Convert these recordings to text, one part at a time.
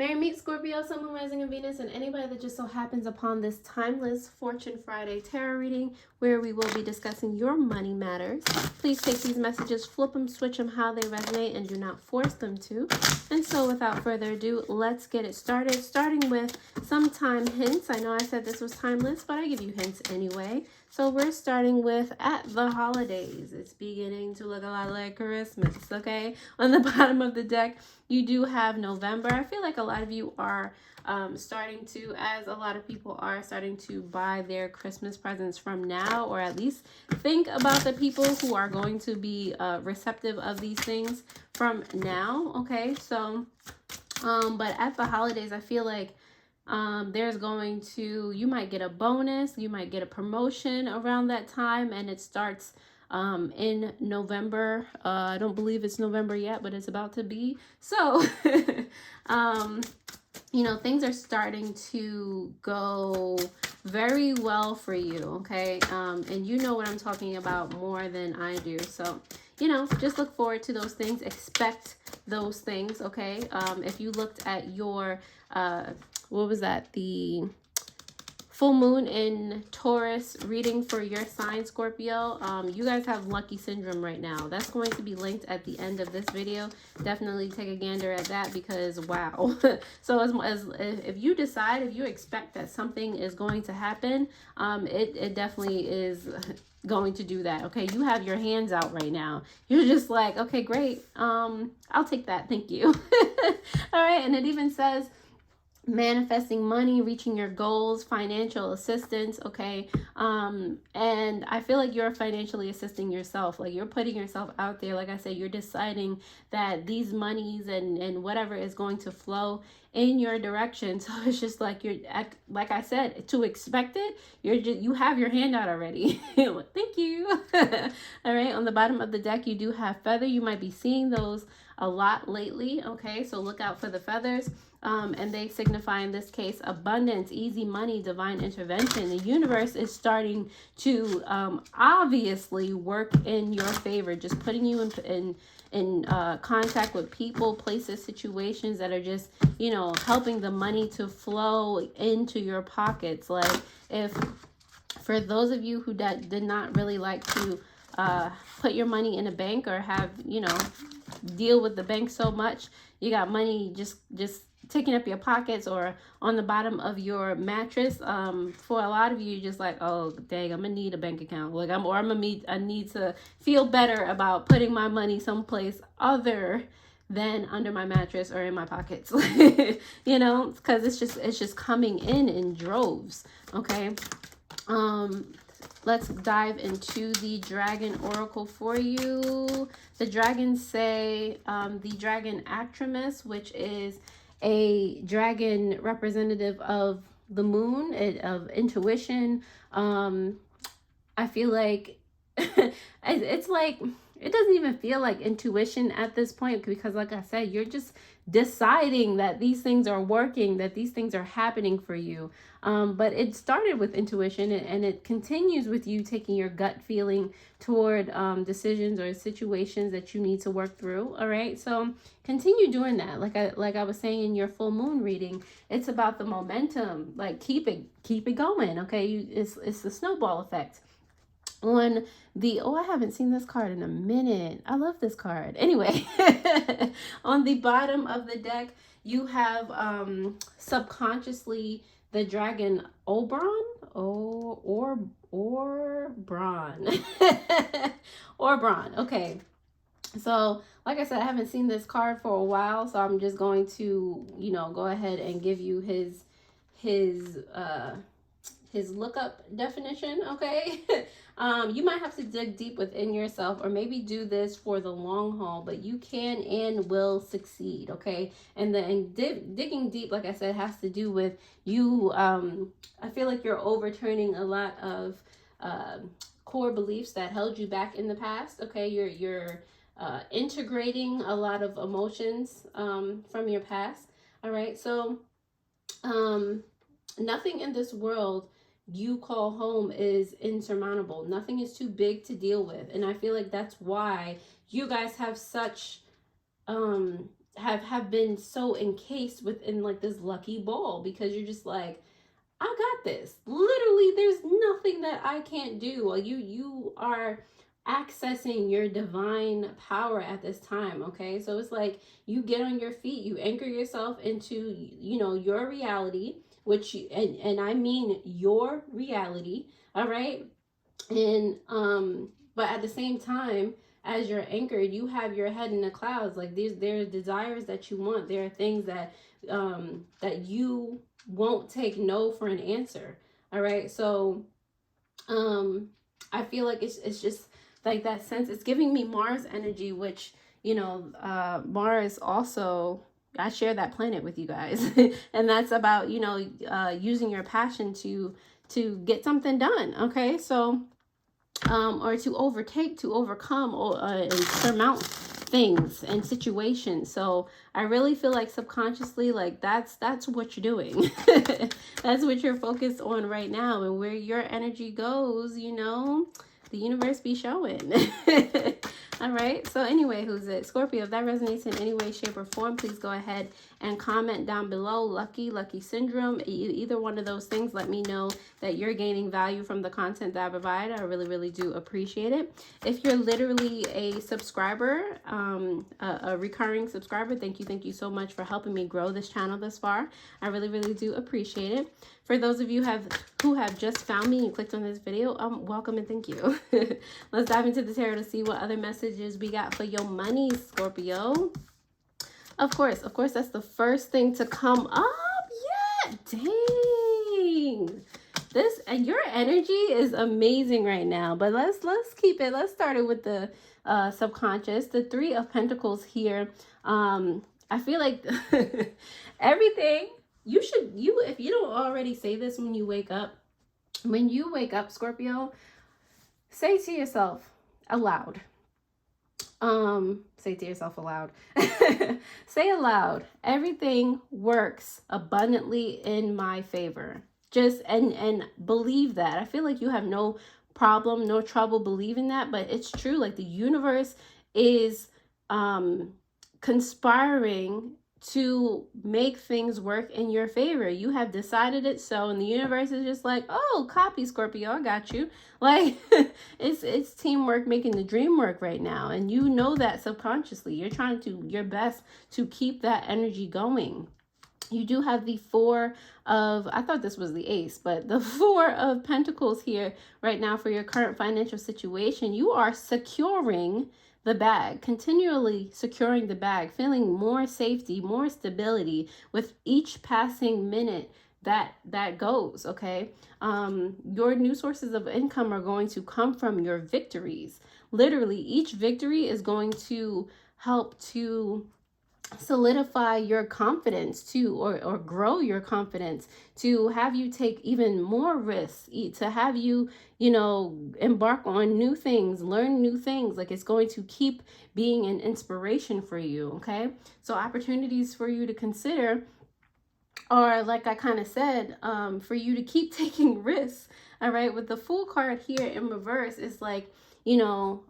Merry meet Scorpio, Sun, Moon, Rising, and Venus, and anybody that just so happens upon this timeless Fortune Friday tarot reading where we will be discussing your money matters. Please take these messages, flip them, switch them how they resonate, and do not force them to. And so without further ado, let's get it started. Starting with some time hints. I know I said this was timeless, but I give you hints anyway. So we're starting with at the holidays. It's beginning to look a lot like Christmas, okay? On the bottom of the deck, you do have November. I feel like a lot of you are starting to, as a lot of people are, starting to buy their Christmas presents from now, or at least think about the people who are going to be receptive of these things from now, okay? So, but at the holidays, I feel like there's going to, you might get a bonus, you might get a promotion around that time, and it starts in November. I don't believe it's November yet, but it's about to be. So, you know, things are starting to go very well for you, okay? And you know what I'm talking about more than I do. So, you know, just look forward to those things. Expect those things, okay? If you looked at your, what was that? The full moon in Taurus reading for your sign, Scorpio. You guys have lucky syndrome right now. That's going to be linked at the end of this video. Definitely take a gander at that because wow. So as if you decide, if you expect that something is going to happen, it definitely is going to do that. Okay, you have your hands out right now. You're just like, okay, great. I'll take that. Thank you. All right, and it even says manifesting money, reaching your goals, financial assistance, okay? And I feel like you're financially assisting yourself. Like you're putting yourself out there. Like I said, you're deciding that these monies and whatever is going to flow in your direction. So it's just like you're, like I said, to expect it, you have your hand out already. Thank you. All right, on the bottom of the deck, you do have feather. You might be seeing those a lot lately, okay? So look out for the feathers. And they signify in this case abundance, easy money, divine intervention. The universe is starting to obviously work in your favor, just putting you in contact with people, places, situations that are just, you know, helping the money to flow into your pockets. Like if for those of you who did not really like to put your money in a bank or have, you know, deal with the bank so much, you got money just taking up your pockets or on the bottom of your mattress. For a lot of you, just like, oh dang, I'm gonna need a bank account. Like I need to feel better about putting my money someplace other than under my mattress or in my pockets. You know, because it's just coming in droves. Okay. Let's dive into the dragon oracle for you. The dragons say the dragon Actramus, which is a dragon representative of the moon, of intuition. I feel like it's like, it doesn't even feel like intuition at this point because like I said, you're just deciding that these things are working, that these things are happening for you. But it started with intuition and it continues with you taking your gut feeling toward decisions or situations that you need to work through. All right, so continue doing that. Like I was saying in your full moon reading, it's about the momentum. Like keep it going. Okay, it's the snowball effect. On the, oh, I haven't seen this card in a minute. I love this card. Anyway, on the bottom of the deck, you have subconsciously the dragon Oberon. Oberon. Oberon. Okay. So, like I said, I haven't seen this card for a while, so I'm just going to, you know, go ahead and give you his lookup definition, okay? You might have to dig deep within yourself or maybe do this for the long haul, but you can and will succeed, okay? And digging deep, like I said, has to do with you. I feel like you're overturning a lot of core beliefs that held you back in the past, okay? You're integrating a lot of emotions from your past, all right? So nothing in this world you call home is insurmountable. Nothing is too big to deal with. And I feel like that's why you guys have such have been so encased within like this lucky ball, because you're just like, I got this. Literally, there's nothing that I can't do. Well, you are accessing your divine power at this time, okay? So it's like you get on your feet, you anchor yourself into, you know, your reality, which and I mean your reality, all right? And but at the same time, as you're anchored, you have your head in the clouds. Like there are desires that you want. There are things that that you won't take no for an answer. All right. So I feel like it's just like that sense. It's giving me Mars energy, which, you know, Mars also, I share that planet with you guys. And that's about, you know, using your passion to get something done. Okay. So or to overtake, to overcome, or and surmount things and situations. So I really feel like subconsciously, like that's what you're doing. That's what you're focused on right now. And where your energy goes, you know, the universe be showing. All right. So anyway, who's it? Scorpio, if that resonates in any way, shape, or form, please go ahead and comment down below. Lucky syndrome, either one of those things. Let me know that you're gaining value from the content that I provide. I really, really do appreciate it. If you're literally a subscriber, a recurring subscriber, thank you so much for helping me grow this channel this far. I really, really do appreciate it. For those of you who have just found me and clicked on this video, welcome and thank you. Let's dive into the tarot to see what other messages we got for your money, Scorpio. Of course, that's the first thing to come up. Yeah, dang. This and your energy is amazing right now. But let's keep it. Let's start it with the subconscious. The Three of Pentacles here. I feel like everything. If you don't already say this when you wake up, Scorpio, say to yourself aloud. Say to yourself aloud. Say aloud, everything works abundantly in my favor. Just and believe that. I feel like you have no problem, no trouble believing that, but it's true. Like the universe is conspiring to make things work in your favor. You have decided it so, and the universe is just like, oh, copy, Scorpio, I got you. Like it's teamwork making the dream work right now, and you know that subconsciously. You're trying to your best to keep that energy going. You do have the Four of, I thought this was the Ace, but the Four of Pentacles here right now for your current financial situation. You are securing the bag, continually securing the bag, feeling more safety, more stability with each passing minute that goes, okay? Your new sources of income are going to come from your victories. Literally, each victory is going to help to solidify your confidence too, or grow your confidence, to have you take even more risks, to have you, you know, embark on new things, learn new things. Like it's going to keep being an inspiration for you. Okay, so opportunities for you to consider are, like I kind of said, for you to keep taking risks. All right, with the Fool card here in reverse, it's like, you know,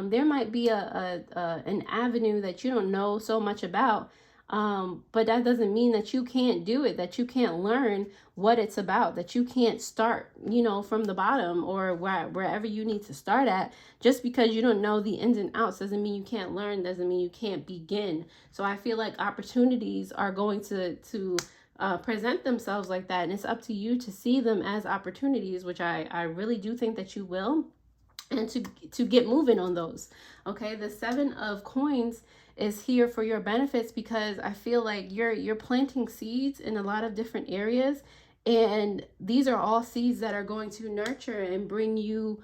there might be an avenue that you don't know so much about, but that doesn't mean that you can't do it, that you can't learn what it's about, that you can't start, you know, from the bottom or wherever you need to start at. Just because you don't know the ins and outs doesn't mean you can't learn, doesn't mean you can't begin. So I feel like opportunities are going to present themselves like that, and it's up to you to see them as opportunities, which I really do think that you will, and to get moving on those. Okay, the Seven of Coins is here for your benefits, because I feel like you're planting seeds in a lot of different areas, and these are all seeds that are going to nurture and bring you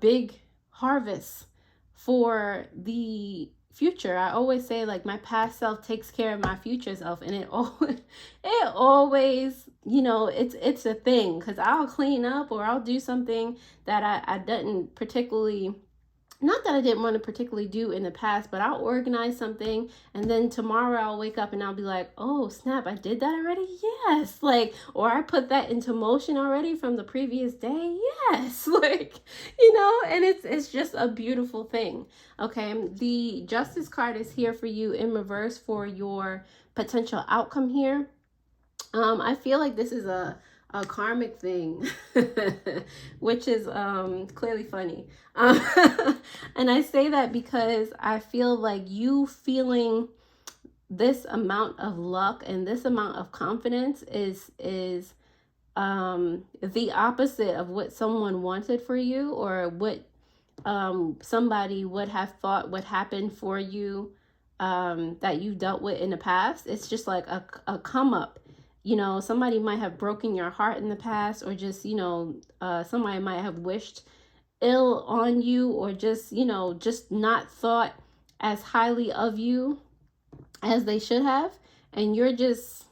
big harvests for the future. I always say, like, my past self takes care of my future self, and it always, you know, it's a thing, because I'll clean up or I'll do something that I didn't particularly not that I didn't want to particularly do in the past, but I'll organize something and then tomorrow I'll wake up and I'll be like, oh snap, I did that already? Yes. Like, or I put that into motion already from the previous day. Yes. Like, you know, and it's just a beautiful thing. Okay. The Justice card is here for you in reverse for your potential outcome here. I feel like this is a karmic thing, which is clearly funny. And I say that because I feel like you feeling this amount of luck and this amount of confidence is the opposite of what someone wanted for you, or what somebody would have thought would happen for you, that you dealt with in the past. It's just like a come up. You know, somebody might have broken your heart in the past, or just, you know, somebody might have wished ill on you, or just, you know, just not thought as highly of you as they should have. And you're just,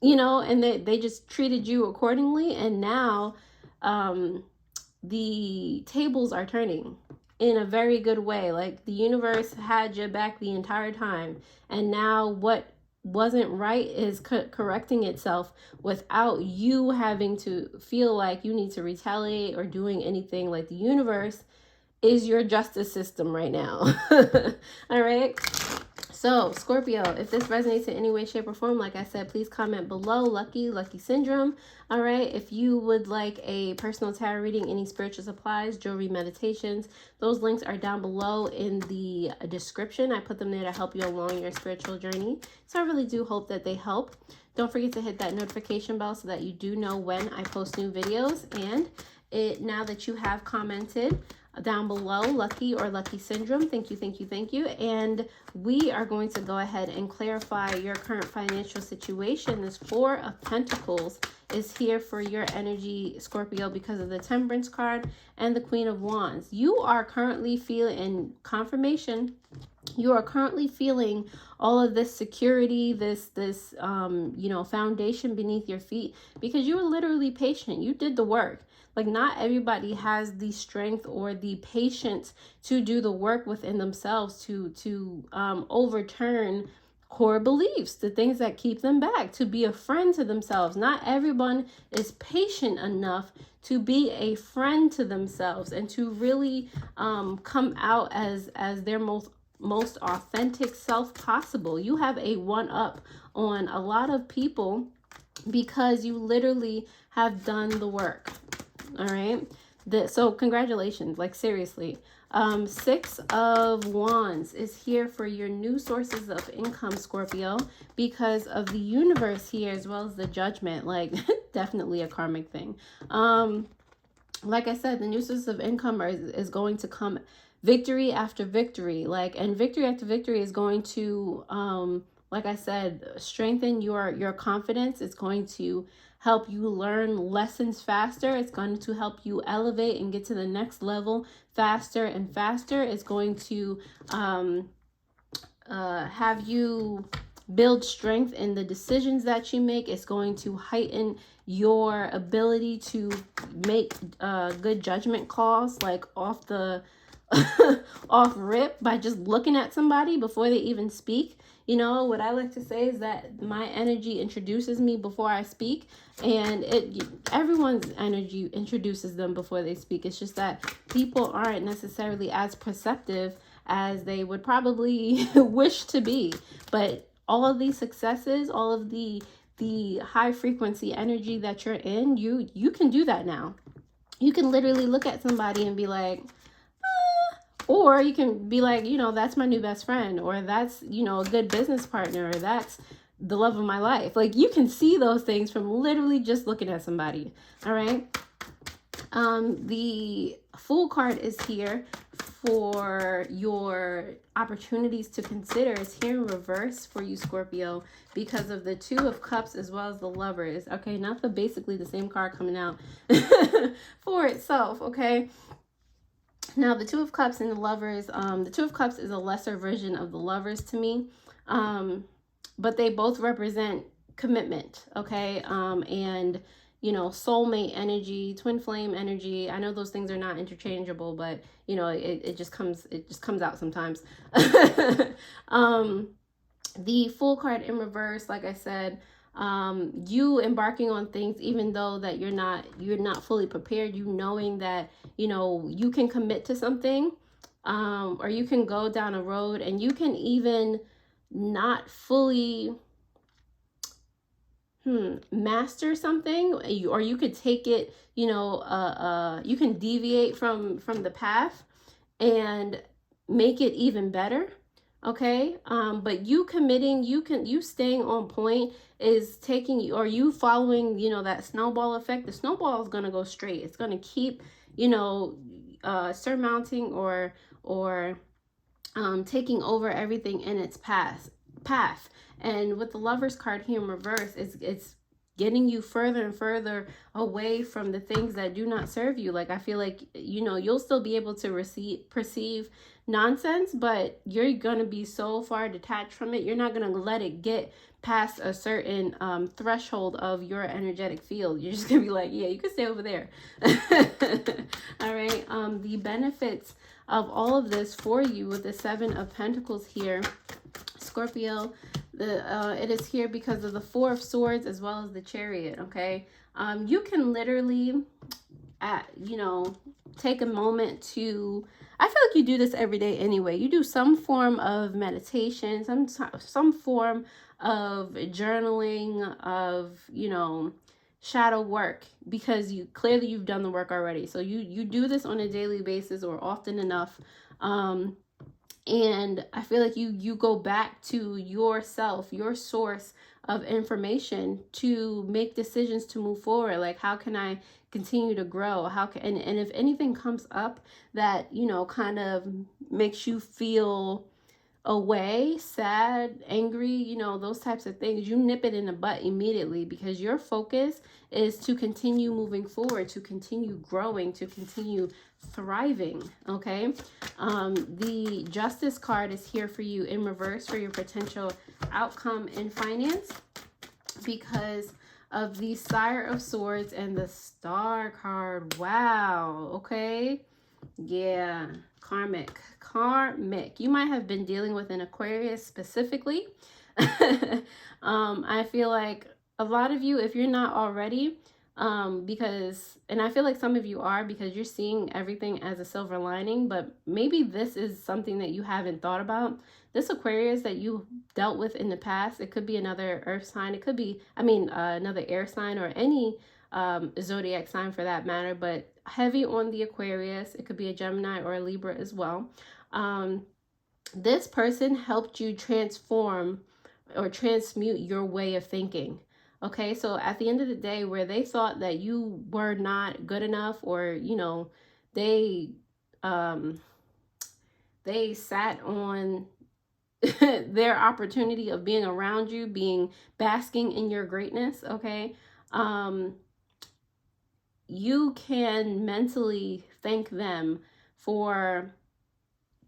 you know, and they just treated you accordingly. And now the tables are turning in a very good way. Like the universe had your back the entire time. And now what wasn't right is correcting itself without you having to feel like you need to retaliate or doing anything. Like the universe is your justice system right now. All right. So Scorpio, if this resonates in any way, shape, or form, like I said, please comment below. Lucky syndrome. All right. If you would like a personal tarot reading, any spiritual supplies, jewelry, meditations, those links are down below in the description. I put them there to help you along your spiritual journey. So I really do hope that they help. Don't forget to hit that notification bell so that you do know when I post new videos. And now that you have commented down below, lucky or lucky syndrome, thank you. And we are going to go ahead and clarify your current financial situation. This Four of Pentacles is here for your energy, Scorpio, because of the Temperance card and the Queen of Wands. You are currently feeling, in confirmation, you are currently feeling all of this security, this you know, foundation beneath your feet, because you were literally patient. You did the work. Like, not everybody has the strength or the patience to do the work within themselves to overturn core beliefs, the things that keep them back, to be a friend to themselves. Not everyone is patient enough to be a friend to themselves and to really come out as their most authentic self possible. You have a one-up on a lot of people because you literally have done the work. All right. So congratulations, like seriously. Six of Wands is here for your new sources of income, Scorpio, because of the universe here, as well as the Judgment. Like, definitely a karmic thing. Like I said, the new sources of income is going to come victory after victory. Like, and victory after victory is going to, like I said, strengthen your confidence. It's going to help you learn lessons faster. It's going to help you elevate and get to the next level faster and faster. It's going to have you build strength in the decisions that you make. It's going to heighten your ability to make good judgment calls, like off the off rip, by just looking at somebody before they even speak. You know, what I like to say is that my energy introduces me before I speak, and everyone's energy introduces them before they speak. It's just that people aren't necessarily as perceptive as they would probably wish to be. But all of these successes, all of the high frequency energy that you're in, you can do that now. You can literally look at somebody and be like, or you can be like, you know, that's my new best friend, or that's, you know, a good business partner, or that's the love of my life. Like, you can see those things from literally just looking at somebody. All right. The Fool card is here for your opportunities to consider. Is here in reverse for you, Scorpio, because of the Two of Cups as well as the Lovers. Okay, not basically the same card coming out for itself. Okay. Now, the Two of Cups and the Lovers, the Two of Cups is a lesser version of the Lovers to me, but they both represent commitment, okay? And, you know, soulmate energy, twin flame energy. I know those things are not interchangeable, but you know, it just comes out sometimes. The Fool card in reverse, like I said, you embarking on things even though that you're not fully prepared, you knowing that, you know, you can commit to something, or you can go down a road and you can even not fully master something, or you could take it, you know, you can deviate from the path and make it even better. Okay, but you committing, you staying on point is taking you, or you following, you know, that snowball effect. The snowball is going to go straight. It's going to keep, you know, surmounting or taking over everything in its path. And with the Lovers card here in reverse, it's getting you further and further away from the things that do not serve you. Like, I feel like, you know, you'll still be able to perceive nonsense, but you're gonna be so far detached from it, you're not gonna let it get past a certain threshold of your energetic field. You're just gonna be like, yeah, you can stay over there. All right, the benefits of all of this for you with the Seven of Pentacles here, Scorpio, it is here because of the Four of Swords as well as the Chariot. Okay, you can literally you know, take a moment to, I feel like you do this every day anyway. You do some form of meditation, some form of journaling, of, you know, shadow work, because you've done the work already. So you do this on a daily basis or often enough. And I feel like you go back to yourself, your source of information, to make decisions to move forward. Like, how can I continue to grow? How can, and if anything comes up that, you know, kind of makes you feel away, sad, angry, you know, those types of things, you nip it in the butt immediately, because your focus is to continue moving forward, to continue growing, to continue thriving. Okay, the Justice card is here for you in reverse for your potential outcome in finance, because of the Sire of Swords and the Star card. Wow. Okay, yeah, karmic. You might have been dealing with an Aquarius specifically. I feel like a lot of you, if you're not already, because, and I feel like some of you are, because you're seeing everything as a silver lining, but maybe this is something that you haven't thought about. This Aquarius that you dealt with in the past, it could be another earth sign, it could be, another air sign, or any zodiac sign for that matter, but heavy on the Aquarius. It could be a Gemini or a Libra as well. This person helped you transform or transmute your way of thinking. Okay, so at the end of the day, where they thought that you were not good enough, or, you know, they sat on their opportunity of being around you, basking in your greatness. Okay, you can mentally thank them for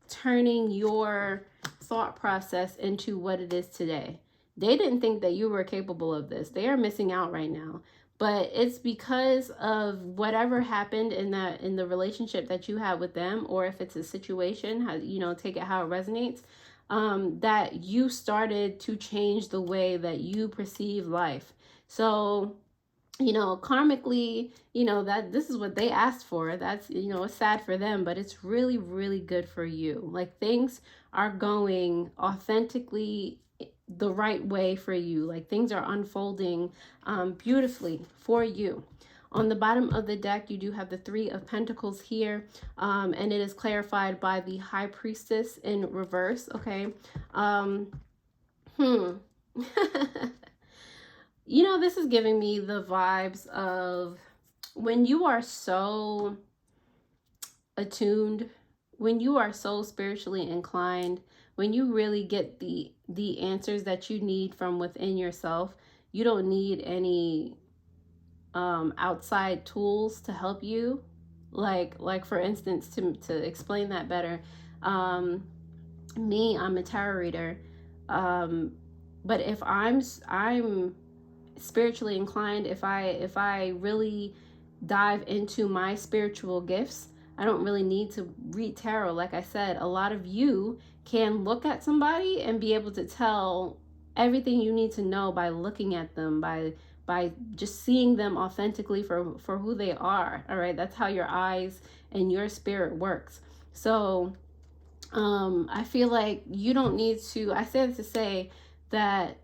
turning your thought process into what it is today. They didn't think that you were capable of this. They are missing out right now. But it's because of whatever happened in the relationship that you had with them, or if it's a situation, how, you know, take it how it resonates, that you started to change the way that you perceive life. So, you know, karmically, you know, that this is what they asked for. That's, you know, it's sad for them, but it's really, really good for you. Like, things are going authentically the right way for you. Like, things are unfolding beautifully for you. On the bottom of the deck, you do have the Three of Pentacles here, and it is clarified by the High Priestess in reverse. Okay. You know, this is giving me the vibes of when you are so attuned, when you are so spiritually inclined, when you really get the answers that you need from within yourself. You don't need any outside tools to help you. Like for instance, to explain that better, me, I'm a tarot reader, but if I'm spiritually inclined, if I really dive into my spiritual gifts, I don't really need to read tarot. Like I said, a lot of you can look at somebody and be able to tell everything you need to know by looking at them, by just seeing them authentically for who they are. All right, that's how your eyes and your spirit works. So I feel like you don't need to, I said to say that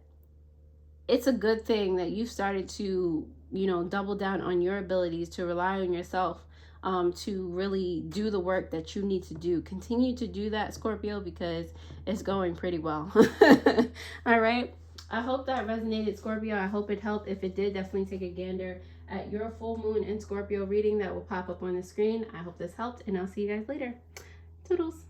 it's a good thing that you started to, you know, double down on your abilities, to rely on yourself, to really do the work that you need to do. Continue to do that, Scorpio, because it's going pretty well. All right. I hope that resonated, Scorpio. I hope it helped. If it did, definitely take a gander at your full moon in Scorpio reading that will pop up on the screen. I hope this helped, and I'll see you guys later. Toodles.